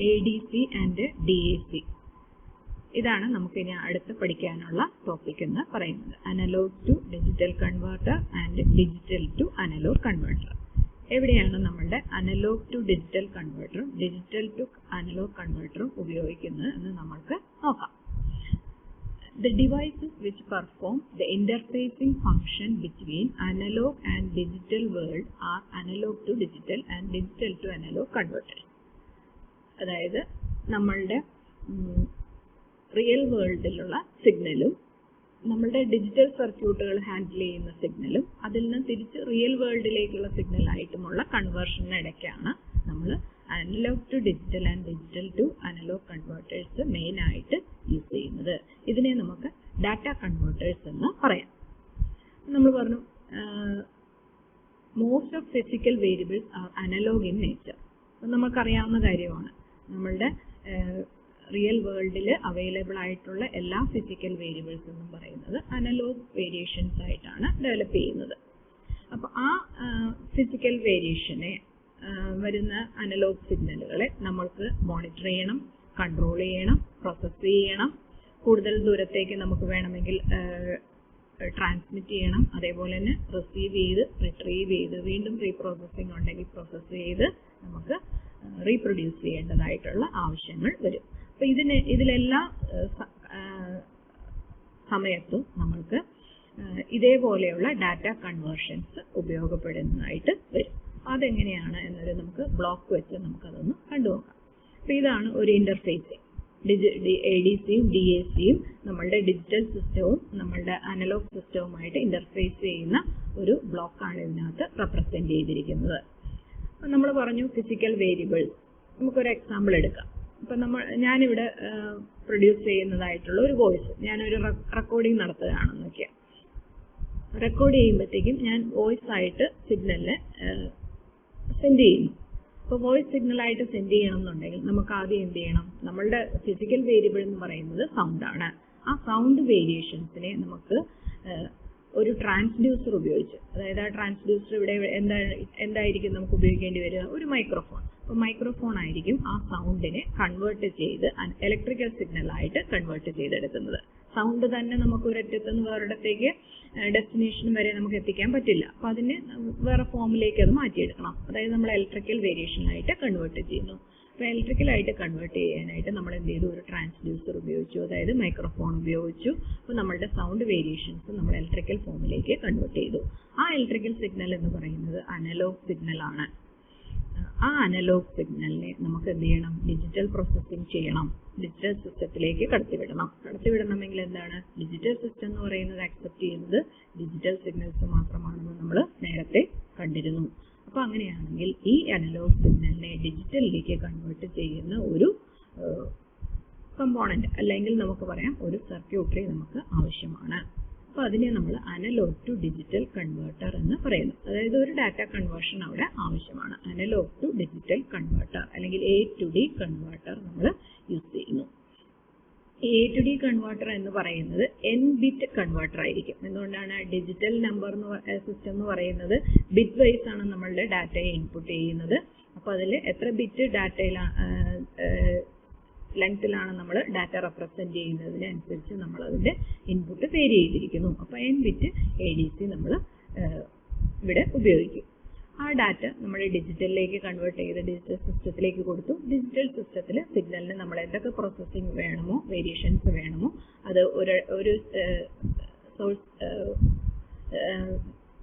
ADC and DAC. ഇതാണ് നമുക്കിനി അടുത്ത് പഠിക്കാനുള്ള ടോപ്പിക് എന്ന് പറയുന്നത്. Analogue to digital converter and digital to analogue converter. എവിടെയാണ് നമ്മളുടെ അനലോഗ് ടു ഡിജിറ്റൽ കൺവേർട്ടറും ഡിജിറ്റൽ ടു അനലോഗ് കൺവേർട്ടറും ഉപയോഗിക്കുന്നത് എന്ന് നമുക്ക് നോക്കാം. The devices which perform the interfacing function between analog and digital world are analog to digital and digital to analog converters. അതായത് നമ്മളുടെ റിയൽ വേൾഡിലുള്ള സിഗ്നലും നമ്മളുടെ ഡിജിറ്റൽ സർക്യൂട്ടുകൾ ഹാൻഡിൽ ചെയ്യുന്ന സിഗ്നലും അതിൽ നിന്ന് തിരിച്ച് റിയൽ വേൾഡിലേക്കുള്ള സിഗ്നലായിട്ടുമുള്ള കൺവേർഷനിടയ്ക്കാണ് നമ്മൾ analog to digital and digital to analog converters main ആയിട്ട് യൂസ് ചെയ്യുന്നത്. ഇതിനെ നമുക്ക് ഡാറ്റ കൺവേർട്ടേഴ്സ് എന്ന് പറയാം. നമ്മൾ പറഞ്ഞു most of physical variables are analog in nature. നമുക്കറിയാവുന്ന കാര്യമാണ്. നമ്മളുടെ റിയൽ വേൾഡിൽ അവൈലബിൾ ആയിട്ടുള്ള എല്ലാ ഫിസിക്കൽ വേരിയബിൾസ് എന്നും പറയുന്നത് അനലോഗ് വേരിയേഷൻസ് ആയിട്ടാണ് ഡെവലപ്പ് ചെയ്യുന്നത്. അപ്പോൾ ആ ഫിസിക്കൽ വേരിയേഷനെ വരുന്ന അനലോഗ് സിഗ്നലുകളെ നമ്മൾക്ക് മോണിറ്റർ ചെയ്യണം, കൺട്രോൾ ചെയ്യണം, പ്രോസസ്സ് ചെയ്യണം. കൂടുതൽ ദൂരത്തേക്ക് നമുക്ക് വേണമെങ്കിൽ ട്രാൻസ്മിറ്റ് ചെയ്യണം. അതേപോലെ തന്നെ റിസീവ് ചെയ്ത് റിട്രീവ് ചെയ്ത് വീണ്ടും റീപ്രോസസ്സിംഗ് ഉണ്ടെങ്കിൽ പ്രോസസ്സ് ചെയ്ത് നമുക്ക് റീപ്രൊഡ്യൂസ് ചെയ്യേണ്ടതായിട്ടുള്ള ആവശ്യങ്ങൾ വരും. അപ്പോൾ ഇതിലെല്ലാ സമയത്തും നമ്മൾക്ക് ഇതേപോലെയുള്ള ഡാറ്റ കൺവേർഷൻസ് ഉപയോഗപ്പെടുന്നതായിട്ട് വരും. അതെങ്ങനെയാണ് എന്നൊരു നമുക്ക് ബ്ലോക്ക് വെച്ച് നമുക്കതൊന്ന് കണ്ടുനോക്കാം. അപ്പോൾ ഇതാണ് ഒരു ഇന്റർഫേസിങ്. ADCയും DACയും നമ്മളുടെ ഡിജിറ്റൽ സിസ്റ്റവും നമ്മളുടെ അനലോഗ് സിസ്റ്റവുമായിട്ട് ഇന്റർഫേസ് ചെയ്യുന്ന ഒരു ബ്ലോക്കാണ് ഇതിനകത്ത് റെപ്രസെന്റ് ചെയ്തിരിക്കുന്നത്. നമ്മൾ പറഞ്ഞു ഫിസിക്കൽ വേരിയബിൾസ്. നമുക്കൊരു എക്സാമ്പിൾ എടുക്കാം. ഇപ്പം ഞാനിവിടെ പ്രൊഡ്യൂസ് ചെയ്യുന്നതായിട്ടുള്ള ഒരു വോയിസ്, ഞാനൊരു റെക്കോർഡിംഗ് നടത്തുകയാണെന്ന് വയ്ക്കുക. റെക്കോർഡ് ചെയ്യുമ്പോഴത്തേക്കും ഞാൻ വോയിസ് ആയിട്ട് സിഗ്നലിനെ സെൻഡ് ചെയ്യുന്നു. അപ്പോൾ വോയിസ് സിഗ്നലായിട്ട് സെൻഡ് ചെയ്യണം എന്നുണ്ടെങ്കിൽ നമുക്ക് ആദ്യം എന്ത് ചെയ്യണം? നമ്മളുടെ ഫിസിക്കൽ വേരിയബിൾ എന്ന് പറയുന്നത് സൗണ്ടാണ്. ആ സൗണ്ട് വേരിയേഷൻസിനെ നമുക്ക് ഒരു ട്രാൻസ്ഡ്യൂസർ ഉപയോഗിച്ച്, അതായത് ആ ട്രാൻസ്ഡ്യൂസർ ഇവിടെ എന്തായിരിക്കും നമുക്ക് ഉപയോഗിക്കേണ്ടി വരിക? ഒരു മൈക്രോഫോൺ. അപ്പോൾ മൈക്രോഫോൺ ആയിരിക്കും ആ സൗണ്ടിനെ കൺവേർട്ട് ചെയ്ത് ഇലക്ട്രിക്കൽ സിഗ്നലായിട്ട് കൺവേർട്ട് ചെയ്തെടുക്കുന്നത്. സൗണ്ട് തന്നെ നമുക്ക് ഒരറ്റത്തുനിന്ന് വേറൊരിടത്തേക്ക് ഡെസ്റ്റിനേഷൻ വരെ നമുക്ക് എത്തിക്കാൻ പറ്റില്ല. അപ്പോൾ അതിന് വേറെ ഫോമിലേക്ക് അത് മാറ്റിയെടുക്കണം. അതായത് നമ്മൾ ഇലക്ട്രിക്കൽ വേരിയേഷനായിട്ട് കൺവേർട്ട് ചെയ്യുന്നു. അപ്പോൾ ഇലക്ട്രിക്കലായിട്ട് കൺവേർട്ട് ചെയ്യാനായിട്ട് നമ്മൾ എന്ത് ചെയ്തു? ഒരു ട്രാൻസ്ഡ്യൂസർ ഉപയോഗിച്ചു, അതായത് മൈക്രോഫോൺ ഉപയോഗിച്ചു. അപ്പോൾ നമ്മളുടെ സൗണ്ട് വേരിയേഷൻസ് നമ്മൾ ഇലക്ട്രിക്കൽ ഫോമിലേക്ക് കൺവേർട്ട് ചെയ്തു. ആ ഇലക്ട്രിക്കൽ സിഗ്നൽ എന്ന് പറയുന്നത് അനലോഗ് സിഗ്നലാണ്. ആ അനലോഗ് സിഗ്നലിനെ നമുക്ക് എന്ത് ചെയ്യണം? ഡിജിറ്റൽ പ്രോസസ്സിംഗ് ചെയ്യണം, ഡിജിറ്റൽ സിസ്റ്റത്തിലേക്ക് കടത്തിവിടണം. കടത്തിവിടണമെങ്കിൽ എന്താണ്? ഡിജിറ്റൽ സിസ്റ്റം എന്ന് പറയുന്നത് അക്സെപ്റ്റ് ചെയ്യുന്നത് ഡിജിറ്റൽ സിഗ്നൽസ് മാത്രമാണെന്ന് നമ്മൾ നേരത്തെ കണ്ടിരുന്നു. അപ്പോൾ അങ്ങനെയാണെങ്കിൽ ഈ അനലോഗ് സിഗ്നലിനെ ഡിജിറ്റലിലേക്ക് കൺവേർട്ട് ചെയ്യുന്ന ഒരു കമ്പോണന്റ് അല്ലെങ്കിൽ നമുക്ക് പറയാം ഒരു സർക്യൂട്ടറി നമുക്ക് ആവശ്യമാണ്. അപ്പോൾ അതിനെ നമ്മൾ അനലോഗ് ടു ഡിജിറ്റൽ കൺവേർട്ടർ എന്ന് പറയുന്നു. അതായത് ഒരു ഡാറ്റ കൺവേർഷൻ അവിടെ ആവശ്യമാണ്. അനലോഗ് ടു ഡിജിറ്റൽ കൺവേർട്ടർ അല്ലെങ്കിൽ A to D കൺവേർട്ടർ നമ്മൾ യൂസ് ചെയ്യുന്നു. A to D കൺവേർട്ടർ എന്ന് പറയുന്നത് N ബിറ്റ് കൺവേർട്ടർ ആയിരിക്കും. എന്തുകൊണ്ടാണ്? ഡിജിറ്റൽ നമ്പർ സിസ്റ്റം എന്ന് പറയുന്നത് ബിറ്റ് വൈസ് ആണ് നമ്മളുടെ ഡാറ്റയെ ഇൻപുട്ട് ചെയ്യുന്നത്. അപ്പോൾ അതിൽ എത്ര ബിറ്റ് ലെങ്ത്തിലാണ് നമ്മൾ ഡാറ്റ റെപ്രസെന്റ് ചെയ്യുന്നതിനനുസരിച്ച് നമ്മൾ അതിന്റെ ഇൻപുട്ട് വേരി ചെയ്തിരിക്കുന്നു. അപ്പോൾ N ബിറ്റ് ADC നമ്മൾ ഇവിടെ ഉപയോഗിക്കും. ആ ഡാറ്റ നമ്മൾ ഡിജിറ്റലിലേക്ക് കൺവേർട്ട് ചെയ്ത് ഡിജിറ്റൽ സിസ്റ്റത്തിലേക്ക് കൊടുത്തു. ഡിജിറ്റൽ സിസ്റ്റത്തിൽ സിഗ്നലിന് നമ്മൾ എന്തൊക്കെ പ്രോസസ്സിംഗ് വേണമോ, വേരിയേഷൻസ് വേണമോ, അത് ഒരു സോഴ്സ്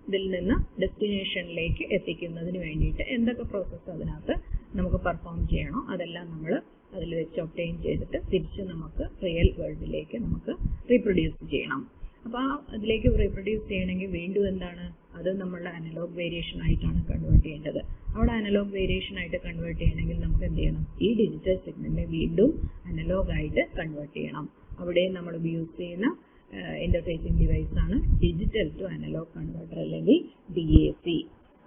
ഇതിൽ നിന്ന് ഡെസ്റ്റിനേഷനിലേക്ക് എത്തിക്കുന്നതിന് വേണ്ടിയിട്ട് എന്തൊക്കെ പ്രോസസ്സ് അതിനകത്ത് നമുക്ക് പെർഫോം ചെയ്യണോ അതെല്ലാം നമ്മൾ അതിൽ വെച്ച് ഒബ്റ്റെയിൻ ചെയ്തിട്ട് തിരിച്ച് നമുക്ക് റിയൽ വേൾഡിലേക്ക് നമുക്ക് റീപ്രൊഡ്യൂസ് ചെയ്യണം. അപ്പോൾ ആ അതിലേക്ക് റീപ്രൊഡ്യൂസ് ചെയ്യണമെങ്കിൽ വീണ്ടും എന്താണ്? അത് നമ്മളുടെ അനലോഗ് വേരിയേഷൻ ആയിട്ടാണ് കൺവേർട്ട് ചെയ്യേണ്ടത്. അവിടെ അനലോഗ് വേരിയേഷൻ ആയിട്ട് കൺവേർട്ട് ചെയ്യണമെങ്കിൽ നമുക്ക് എന്ത് ചെയ്യണം? ഈ ഡിജിറ്റൽ സിഗ്നലിനെ വീണ്ടും അനലോഗ് ആയിട്ട് കൺവേർട്ട് ചെയ്യണം. അവിടെ നമ്മൾ യൂസ് ചെയ്യുന്ന ഇന്റർഫേസിംഗ് ഡിവൈസ് ആണ് ഡിജിറ്റൽ ടു അനലോഗ് കൺവേർട്ടർ അല്ലെങ്കിൽ DAC.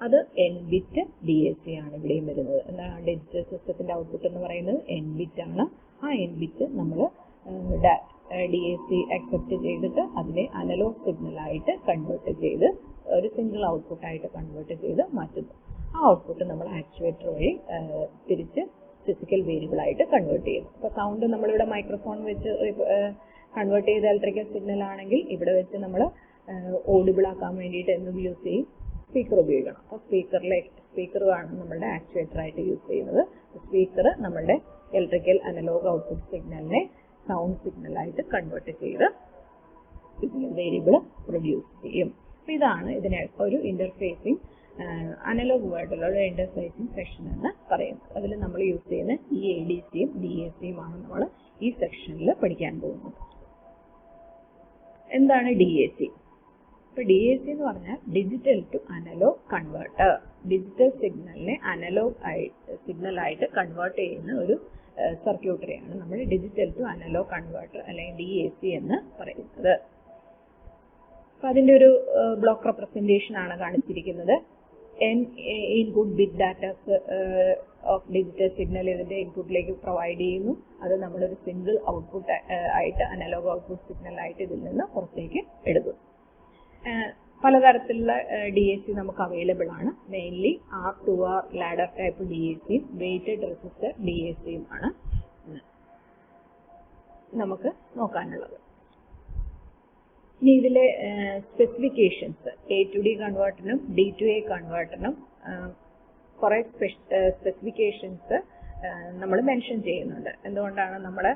അത് N ബിറ്റ് DAC ആണ് ഇവിടെയും വരുന്നത്. എന്താണ്? ഡിജിറ്റൽ സിസ്റ്റത്തിന്റെ ഔട്ട്പുട്ട് എന്ന് പറയുന്നത് N ബിറ്റ് ആണ്. ആ N ബിറ്റ് നമ്മൾ DAC അക്സെപ്റ്റ് ചെയ്തിട്ട് അതിനെ അനലോഗ് സിഗ്നലായിട്ട് കൺവേർട്ട് ചെയ്ത് ഒരു സിംഗിൾ ഔട്ട്പുട്ട് ആയിട്ട് കൺവേർട്ട് ചെയ്ത് മാറ്റുന്നു. ആ ഔട്ട്പുട്ട് നമ്മൾ ആക്ച്വേറ്റർ വഴി തിരിച്ച് ഫിസിക്കൽ വേരിയബിൾ ആയിട്ട് കൺവേർട്ട് ചെയ്യുന്നു. അപ്പോൾ സൗണ്ട് നമ്മളിവിടെ മൈക്രോഫോൺ വെച്ച് കൺവേർട്ട് ചെയ്ത ഇലക്ട്രിക്കൽ സിഗ്നൽ ആണെങ്കിൽ ഇവിടെ വെച്ച് നമ്മൾ ഓഡിബിൾ ആക്കാൻ വേണ്ടിയിട്ട് എന്ത് യൂസ് ചെയ്യും? സ്പീക്കർ ഉപയോഗിക്കണം. അപ്പോൾ സ്പീക്കറാണ് നമ്മളുടെ ആക്ച്വേറ്റർ ആയിട്ട് യൂസ് ചെയ്യുന്നത്. സ്പീക്കർ നമ്മളുടെ ഇലക്ട്രിക്കൽ അനലോഗ് ഔട്ട്പുട്ട് സിഗ്നലിനെ സൗണ്ട് സിഗ്നലായിട്ട് കൺവേർട്ട് ചെയ്ത് ഫിസിക്കൽ വേരിയബിൾ പ്രൊഡ്യൂസ് ചെയ്യും. അപ്പോൾ ഇതാണ് ഇതിനെ ഒരു ഇന്റർഫേസിംഗ് അനലോഗ് വേർഡിലുള്ള ഇന്റർഫേസിംഗ് സെക്ഷൻ എന്ന് പറയുന്നത്. അതിൽ നമ്മൾ യൂസ് ചെയ്യുന്ന ഈ ADCയും DACയും ആണ് നമ്മൾ ഈ സെക്ഷനിൽ പഠിക്കാൻ പോകുന്നത്. എന്താണ് DAC? ഇപ്പോൾ DAC എന്ന് പറഞ്ഞാൽ digital to analogue converter. Digital സിഗ്നലിനെ അനലോഗ് സിഗ്നലായിട്ട് കൺവേർട്ട് ചെയ്യുന്ന ഒരു സർക്യൂട്ടറിയാണ് നമ്മൾ ഡിജിറ്റൽ ടു അനലോഗ് കൺവേർട്ടർ അല്ലെങ്കിൽ DAC എന്ന് പറയുന്നത്. അപ്പോൾ അതിൻ്റെ ഒരു ബ്ലോക്ക് റെപ്രസെൻറ്റേഷൻ ആണ് കാണിച്ചിരിക്കുന്നത്. n input bit datas of digital signal ഇതിൻ്റെ ഇൻപുട്ടിലേക്ക് പ്രൊവൈഡ് ചെയ്യുന്നു. അത് നമ്മളൊരു സിംഗിൾ ഔട്ട്പുട്ട് ആയിട്ട് അനലോഗ് ഔട്ട്പുട്ട് സിഗ്നലായിട്ട് ഇതിൽ നിന്ന് പുറത്തേക്ക് എടുക്കും. പലതരത്തിലുള്ള DAC നമുക്ക് അവൈലബിൾ ആണ്. മെയിൻലി R2R ലാഡർ ടൈപ്പ് DACയും വെയ്റ്റഡ് റെസിസ്റ്റർ DACയും ആണ് നമുക്ക് നോക്കാനുള്ളത്. ഇനി ഇതിലെ സ്പെസിഫിക്കേഷൻസ് A to D കൺവേർട്ടറിനും D to A കൺവേർട്ടറിനും കുറേ സ്പെസിഫിക്കേഷൻസ് നമ്മൾ മെൻഷൻ ചെയ്യുന്നുണ്ട്. എന്തുകൊണ്ടാണ് നമ്മൾ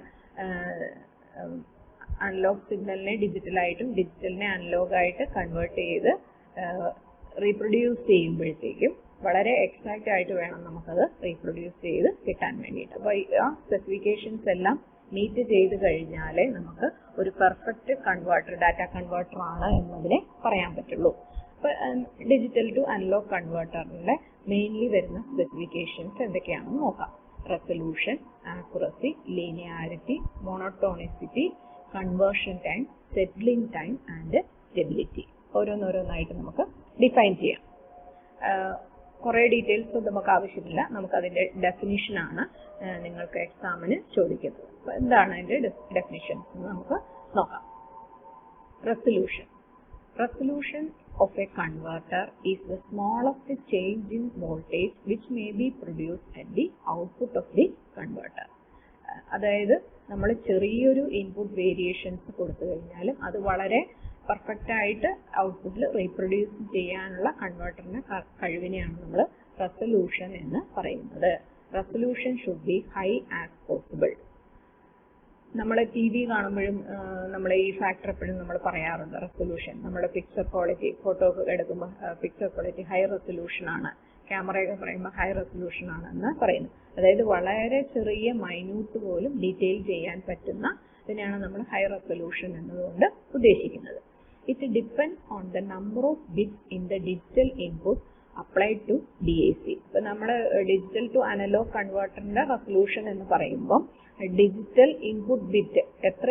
അനലോഗ് സിഗ്നലിനെ ഡിജിറ്റലായിട്ടും ഡിജിറ്റലിനെ അനലോഗായിട്ട് കൺവേർട്ട് ചെയ്ത് റീപ്രൊഡ്യൂസ് ചെയ്യുമ്പോഴത്തേക്കും വളരെ എക്സാക്റ്റ് ആയിട്ട് വേണം നമുക്കത് റീപ്രൊഡ്യൂസ് ചെയ്ത് കിട്ടാൻ വേണ്ടിയിട്ട്. അപ്പോൾ ആ സ്പെസിഫിക്കേഷൻസ് എല്ലാം മീറ്റ് ചെയ്ത് കഴിഞ്ഞാലേ നമുക്ക് ഒരു പെർഫെക്റ്റ് കൺവേർട്ടർ ഡാറ്റ കൺവേർട്ടർ ആണ് എന്നതിനെ പറയാൻ പറ്റുള്ളൂ. അപ്പോൾ ഡിജിറ്റൽ ടു അനലോഗ് കൺവേർട്ടറിൻ്റെ മെയിൻലി വരുന്ന സ്പെസിഫിക്കേഷൻസ് എന്തൊക്കെയാണെന്ന് നോക്കാം. Resolution, accuracy, linearity, monotonicity, conversion time, settling time and stability. ഓരോന്നോരോന്നായിട്ട് നമുക്ക് ഡിഫൈൻ ചെയ്യാം. കുറേ ഡീറ്റെയിൽസ് നമുക്ക് ആവശ്യമില്ല. നമുക്കതിൻ്റെ ഡെഫിനിഷനാണ് നിങ്ങൾക്ക് എക്സാമിന് ചോദിക്കുന്നത്. അപ്പോൾ എന്താണ് അതിൻ്റെ ഡെഫിനിഷൻസ് എന്ന് നമുക്ക് നോക്കാം. Resolution of a converter is the smallest change in voltage which may be produced at the output of the converter. അതായത് നമ്മൾ ചെറിയൊരു ഇൻപുട്ട് വേരിയേഷൻസ് കൊടുത്തു കഴിഞ്ഞാലും അത് വളരെ പെർഫെക്റ്റ് ആയിട്ട് ഔട്ട്പുട്ടിൽ റീപ്രൊഡ്യൂസ് ചെയ്യാനുള്ള കൺവേർട്ടറിന്റെ കഴിവിനെയാണ് നമ്മൾ റെസൊല്യൂഷൻ എന്ന് പറയുന്നത്. Resolution should be high as possible. നമ്മൾ TV കാണുമ്പോഴും നമ്മൾ ഈ ഫാക്ടർ എപ്പോഴും നമ്മൾ പറയാറുണ്ട്. റെസൊല്യൂഷൻ നമ്മുടെ പിക്ചർ ക്വാളിറ്റി, ഫോട്ടോ എടുക്കുമ്പോൾ പിക്ചർ ക്വാളിറ്റി ഹൈ റെസൊല്യൂഷൻ ആണ്, ക്യാമറയൊക്കെ പറയുമ്പോൾ ഹൈ റെസൊല്യൂഷൻ ആണ് എന്ന് പറയുന്നു. അതായത് വളരെ ചെറിയ മൈന്യൂട്ട് പോലും ഡീറ്റെയിൽ ചെയ്യാൻ പറ്റുന്ന ഇതിനെയാണ് നമ്മൾ ഹൈ റെസൊല്യൂഷൻ എന്നതുകൊണ്ട് ഉദ്ദേശിക്കുന്നത്. It depend on the number of bits in the digital input applied to DAC. ഇപ്പം നമ്മൾ ഡിജിറ്റൽ ടു അനലോഗ് കൺവേർട്ടറിന്റെ റെസൊല്യൂഷൻ എന്ന് പറയുമ്പോൾ ഡിജിറ്റൽ ഇൻപുട്ട് ബിറ്റ് എത്ര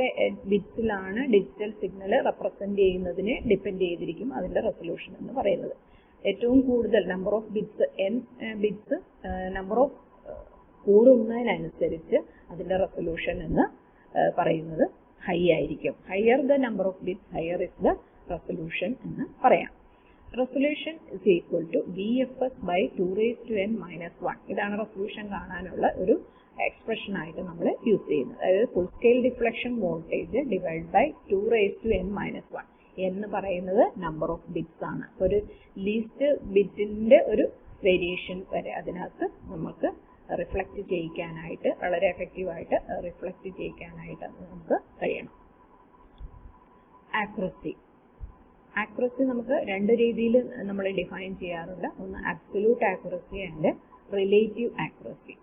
ബിറ്റ്സിലാണ് ഡിജിറ്റൽ സിഗ്നൽ റെപ്രസെന്റ് ചെയ്യുന്നതിനെ ഡിപ്പെൻഡ് ചെയ്തിരിക്കും അതിന്റെ റെസൊല്യൂഷൻ എന്ന് പറയുന്നത്. ഏറ്റവും കൂടുതൽ number of bits bits number of കൂടുന്നതിനനുസരിച്ച് അതിന്റെ റെസൊല്യൂഷൻ എന്ന് പറയുന്നത് ഹൈ ആയിരിക്കും. Higher the number of bits higher is the resolution എന്ന് പറയാം. Resolution is equal to VFS by 2⁻⁻⁻⁻⁻⁻. ഇതാണ് റെസൊല്യൂഷൻ കാണാനുള്ള ഒരു എക്സ്പ്രഷൻ ആയിട്ട് നമ്മൾ യൂസ് ചെയ്യുന്നത്. അതായത് full scale deflection voltage divide by 2⁻⁻⁻⁻⁻. എന്ന് പറയുന്നത് നമ്പർ ഓഫ് ബിറ്റ്സ് ആണ്. ഒരു ലീസ്റ്റ് ബിറ്റിന്റെ ഒരു വേരിയേഷൻ വരെ അതിനകത്ത് നമുക്ക് റിഫ്ലക്റ്റ് ചെയ്യിക്കാനായിട്ട് വളരെ എഫക്റ്റീവായിട്ട് റിഫ്ലക്റ്റ് ചെയ്യിക്കാനായിട്ട് നമുക്ക് കഴിയണം. ആക്യുറസി നമുക്ക് രണ്ട് രീതിയിൽ നമ്മൾ ഡിഫൈൻ ചെയ്യാറുണ്ട്. ഒന്ന് absolute accuracy and relative accuracy.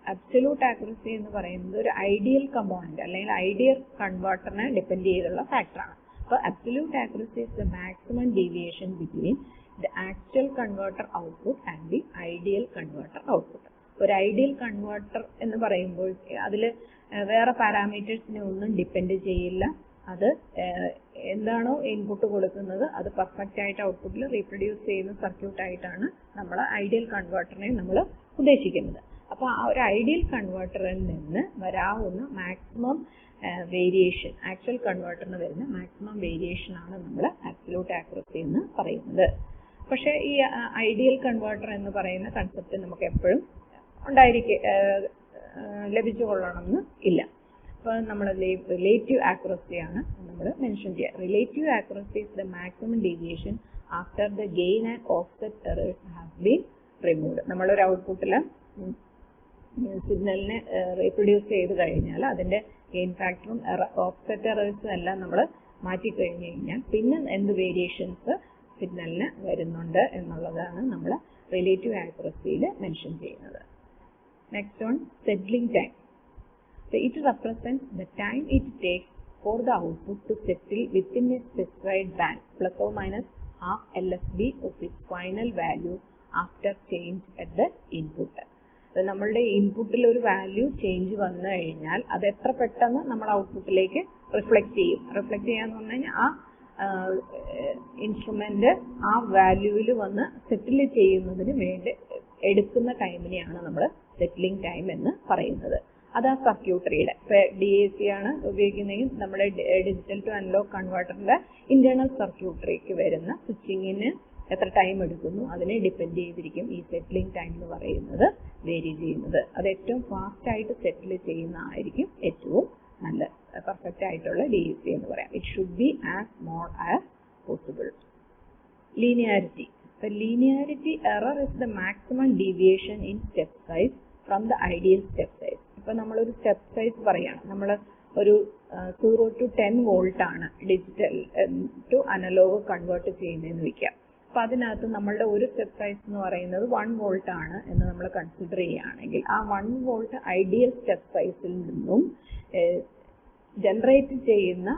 Absolute accuracy എന്ന് പറയുന്നത് ഒരു ഐഡിയൽ കമ്പോണന്റ് അല്ലെങ്കിൽ ഐഡിയൽ കൺവേർട്ടറിനെ ഡിപ്പെൻഡ് ചെയ്തുള്ള ഫാക്ടറാണ്. അപ്പോൾ absolute accuracy is the maximum deviation between the actual converter output and the ideal converter output. ഒരു ഐഡിയൽ കൺവേർട്ടർ എന്ന് പറയുമ്പോൾ അതിൽ വേറെ പാരാമീറ്റേഴ്സിനെ ഒന്നും ഡിപ്പെൻഡ് ചെയ്യില്ല. അത് എന്താണോ ഇൻപുട്ട് കൊടുക്കുന്നത് അത് പെർഫെക്റ്റ് ആയിട്ട് ഔട്ട്പുട്ടിൽ റീപ്രൊഡ്യൂസ് ചെയ്യുന്ന സർക്യൂട്ടായിട്ടാണ് നമ്മൾ ഐഡിയൽ കൺവേർട്ടറിനെ നമ്മൾ ഉദ്ദേശിക്കുന്നത്. അപ്പോൾ ആ ഒരു ഐഡിയൽ കൺവേർട്ടറിൽ നിന്ന് വരാവുന്ന മാക്സിമം വേരിയേഷൻ, ആക്ച്വൽ കൺവേർട്ടറിന് വരുന്ന മാക്സിമം വേരിയേഷൻ ആണ് നമ്മൾ അബ്സല്യൂട്ട് ആക്യുറസി എന്ന് പറയുന്നത്. പക്ഷേ ഈ ഐഡിയൽ കൺവേർട്ടർ എന്ന് പറയുന്ന കൺസെപ്റ്റ് നമുക്ക് എപ്പോഴും ലഭിച്ചുകൊള്ളണമെന്ന് ഇല്ല. അപ്പോൾ നമ്മൾ റിലേറ്റീവ് ആക്യുറസി ആണ് നമ്മൾ മെൻഷൻ ചെയ്യുക. Relative accuracy is the maximum deviation after the gain and offset errors have been removed. നമ്മളൊരു ഔട്ട്പുട്ടിൽ സിഗ്നലിനെ റീപ്രൊഡ്യൂസ് ചെയ്ത് കഴിഞ്ഞാൽ അതിൻ്റെ ഗെയിൻ ഫാക്ടറും ഓഫ്സെറ്റ് എറേഴ്സും എല്ലാം നമ്മൾ മാറ്റിക്കഴിഞ്ഞ് കഴിഞ്ഞാൽ പിന്നെ എന്ത് വേരിയേഷൻസ് സിഗ്നലിന് വരുന്നുണ്ട് എന്നുള്ളതാണ് നമ്മൾ റിലേറ്റീവ് ആക്യുറസിയിൽ മെൻഷൻ ചെയ്യുന്നത്. Next on settling time. So it represents the time it takes for the output to settle within a specified band plus or minus half LSB of its final value after change at the input. നമ്മളുടെ ഇൻപുട്ടിൽ ഒരു value change വന്നു കഴിഞ്ഞാൽ അത് എത്ര പെട്ടെന്ന് നമ്മൾ ഔട്ട്പുട്ടിലേക്ക് റിഫ്ലക്റ്റ് ചെയ്യും. റിഫ്ലക്റ്റ് ചെയ്യാന്ന് പറഞ്ഞു കഴിഞ്ഞാൽ ആ ഇൻസ്ട്രുമെന്റ് ആ വാല്യൂവിൽ വന്ന് സെറ്റിൽ ചെയ്യുന്നതിന് വേണ്ടി എടുക്കുന്ന ടൈമിനെയാണ് നമ്മൾ സെറ്റിലിംഗ് ടൈം എന്ന് പറയുന്നത്. അത് ആ സർക്യൂട്ടറിയുടെ DAC ആണ് ഉപയോഗിക്കുന്നതെങ്കിൽ നമ്മുടെ ഡിജിറ്റൽ ടു അനലോഗ് കൺവേർട്ടറിന്റെ ഇന്റേണൽ സർക്യൂട്ടറിക്ക് വരുന്ന സ്വിച്ചിങ്ങിന് എത്ര ടൈം എടുക്കുന്നു അതിനെ ഡിപ്പെൻഡ് ചെയ്തിരിക്കും ഈ സെറ്റിലിംഗ് ടൈം എന്ന് പറയുന്നത് വേരി ചെയ്യുന്നത്. അത് ഏറ്റവും ഫാസ്റ്റ് ആയിട്ട് സെറ്റിൽ ചെയ്യുന്ന ആയിരിക്കും ഏറ്റവും നല്ല പെർഫെക്റ്റ് ആയിട്ടുള്ള DAC എന്ന് പറയാം. It should be as small as possible. Linearity. Linearity error is the maximum deviation in step size from the ideal step size. ഇപ്പൊ നമ്മളൊരു സ്റ്റെപ്പ് സൈസ് പറയാണ്, നമ്മൾ ഒരു 0 to 10 വോൾട്ട് ആണ് ഡിജിറ്റൽ ടു അനലോഗ് കൺവേർട്ട് ചെയ്യുന്നതെന്ന് വെക്കാം. അപ്പൊ അതിനകത്ത് നമ്മളുടെ ഒരു സ്റ്റെപ്പ് സൈസ് എന്ന് പറയുന്നത് 1 വോൾട്ട് ആണ് എന്ന് നമ്മൾ കൺസിഡർ ചെയ്യുകയാണെങ്കിൽ ആ 1 വോൾട്ട് ഐഡിയൽ സ്റ്റെപ്പ് സൈസിൽ നിന്നും ജനറേറ്റ് ചെയ്യുന്ന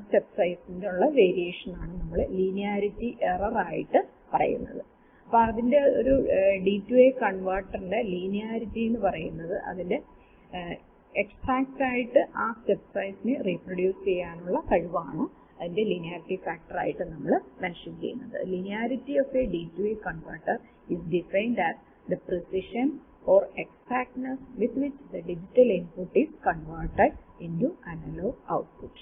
സ്റ്റെപ്പ് സൈസിന്റെ ഉള്ള വേരിയേഷൻ ആണ് നമ്മൾ ലീനിയാരിറ്റി എറർ ആയിട്ട് പറയുന്നത്. അപ്പൊ അതിന്റെ ഒരു D2A കൺവേർട്ടറിന്റെ ലീനിയാരിറ്റി എന്ന് പറയുന്നത് അതിന്റെ എക്സാക്റ്റ് ആയിട്ട് ആ സ്റ്റെപ്പ് സൈസിനെ റീപ്രൊഡ്യൂസ് ചെയ്യാനുള്ള കഴിവാണ് അതിന്റെ ലീനിയാരിറ്റി ഫാക്ടർ ആയിട്ട് നമ്മൾ മെൻഷൻ ചെയ്യുന്നത്. Linearity of A D2A converter is defined as the precision or exactness with which the digital input is converted into analog output.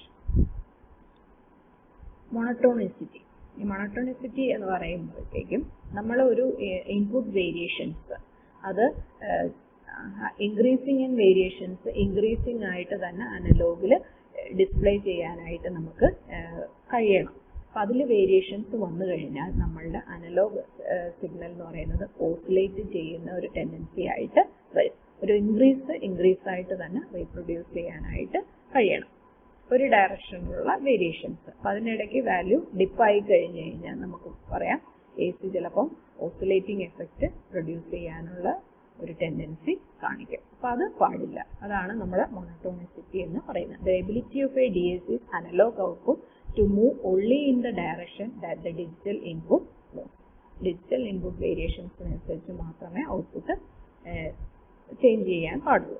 Monotonicity. ഈ monotonicity എന്ന് പറയുമ്പോഴത്തേക്കും നമ്മൾ ഒരു ഇൻപുട്ട് വേരിയേഷൻസ് അത് ഇൻക്രീസിങ് ഇൻ വേരിയേഷൻസ് ഇൻക്രീസിങ് ആയിട്ട് തന്നെ അനലോഗിൽ display ചെയ്യാനായിട്ട് നമുക്ക് കഴിയണം. അപ്പം അതിൽ വേരിയേഷൻസ് വന്നു കഴിഞ്ഞാൽ നമ്മളുടെ അനലോഗ് സിഗ്നൽ എന്ന് പറയുന്നത് ഓസിലേറ്റ് ചെയ്യുന്ന ഒരു ടെൻഡൻസി ആയിട്ട് വരും. ഒരു ഇൻക്രീസ് ആയിട്ട് തന്നെ റീപ്രൊഡ്യൂസ് ചെയ്യാനായിട്ട് കഴിയണം ഒരു ഡയറക്ഷനിലുള്ള വേരിയേഷൻസ്. അപ്പം അതിനിടയ്ക്ക് വാല്യൂ ഡിപ്പായി കഴിഞ്ഞ് കഴിഞ്ഞാൽ നമുക്ക് പറയാം AC ചിലപ്പം ഓസിലേറ്റിംഗ് എഫക്റ്റ് പ്രൊഡ്യൂസ് ചെയ്യാനുള്ള ഒരു ടെൻഡൻസി കാണിക്കും. അപ്പം അത് പാടില്ല. അതാണ് നമ്മുടെ മോണോട്ടോണിസിറ്റി എന്ന് പറയുന്നത്. The ability of a DAC analog output to move only in the direction that the digital input moves. Digital input variations അനുസരിച്ച് മാത്രമേ ഔട്ട്പുട്ട് ചേഞ്ച് ചെയ്യാൻ പാടുള്ളൂ.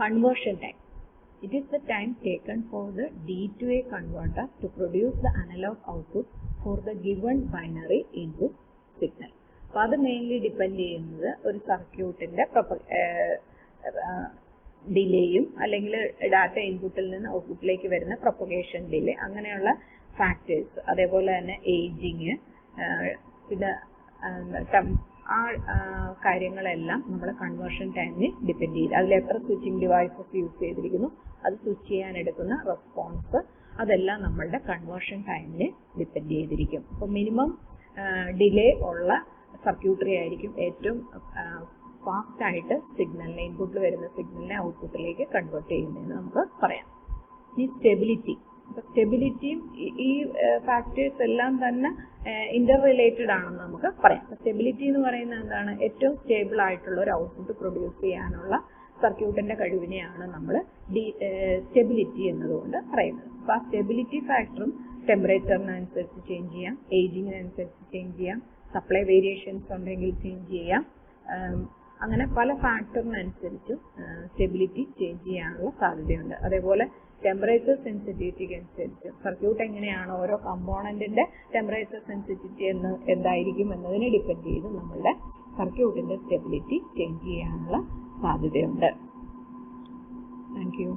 Conversion time. It is the time taken for the D2A converter to produce the analog output for the given binary input signal. അപ്പോൾ അത് mainly depend ചെയ്യുന്നത് ഒരു സർക്യൂട്ടിന്റെ ഡിലേയും അല്ലെങ്കിൽ ഡാറ്റ ഇൻപുട്ടിൽ നിന്ന് ഔട്ട്പുട്ടിലേക്ക് വരുന്ന പ്രൊപ്പഗേഷൻ ഡിലേ അങ്ങനെയുള്ള ഫാക്ടേഴ്സ്, അതേപോലെ തന്നെ ഏജിങ്, പിന്നെ ആ കാര്യങ്ങളെല്ലാം നമ്മൾ കൺവേർഷൻ ടൈമിന് ഡിപ്പെൻഡ് ചെയ്യും. അതിൽ എത്ര സ്വിച്ചിങ് ഡിവൈസസ് യൂസ് ചെയ്തിരിക്കുന്നു, അത് സ്വിച്ച് ചെയ്യാൻ എടുക്കുന്ന റെസ്പോൺസ്, അതെല്ലാം നമ്മളുടെ കൺവേർഷൻ ടൈമിന് ഡിപ്പെൻഡ് ചെയ്തിരിക്കും. അപ്പോൾ മിനിമം ഡിലേ ഉള്ള സർക്യൂട്ടറി ആയിരിക്കും ഏറ്റവും ഫാസ്റ്റ് ആയിട്ട് സിഗ്നലിനെ ഇൻപുട്ടിൽ വരുന്ന സിഗ്നലിനെ ഔട്ട്പുട്ടിലേക്ക് കൺവേർട്ട് ചെയ്യുന്നതെന്ന് നമുക്ക് പറയാം. ഈ സ്റ്റെബിലിറ്റി, സ്റ്റെബിലിറ്റിയും ഈ ഫാക്ടേഴ്സ് എല്ലാം തന്നെ ഇന്റർ റിലേറ്റഡ് ആണെന്ന് നമുക്ക് പറയാം. സ്റ്റെബിലിറ്റി എന്ന് പറയുന്നത് എന്താണ്? ഏറ്റവും സ്റ്റേബിൾ ആയിട്ടുള്ള ഒരു ഔട്ട്പുട്ട് പ്രൊഡ്യൂസ് ചെയ്യാനുള്ള സർക്യൂട്ടിന്റെ കഴിവിനെയാണ് നമ്മൾ സ്റ്റെബിലിറ്റി എന്നതുകൊണ്ട് പറയുന്നത്. അപ്പോൾ ആ സ്റ്റെബിലിറ്റി ഫാക്ടറും ടെമ്പറേച്ചറിനനുസരിച്ച് ചേഞ്ച് ചെയ്യാം, ഏജിങ്ങിനനുസരിച്ച് ചേഞ്ച് ചെയ്യാം, സപ്ലൈ വേരിയേഷൻസ് ഉണ്ടെങ്കിൽ ചേഞ്ച് ചെയ്യാം. അങ്ങനെ പല ഫാക്ടറിനനുസരിച്ചും സ്റ്റെബിലിറ്റി ചേഞ്ച് ചെയ്യാനുള്ള സാധ്യതയുണ്ട്. അതേപോലെ ടെമ്പറേച്ചർ സെൻസിറ്റിവിറ്റിക്ക് അനുസരിച്ച് സർക്യൂട്ട് എങ്ങനെയാണ് ഓരോ കമ്പോണന്റിന്റെ ടെമ്പറേച്ചർ സെൻസിറ്റിവിറ്റി എന്തായിരിക്കും എന്നതിനെ ഡിപ്പെൻഡ് ചെയ്ത് നമ്മളുടെ സർക്യൂട്ടിന്റെ സ്റ്റെബിലിറ്റി ചേഞ്ച് ചെയ്യാനുള്ള സാധ്യതയുണ്ട്. Thank you.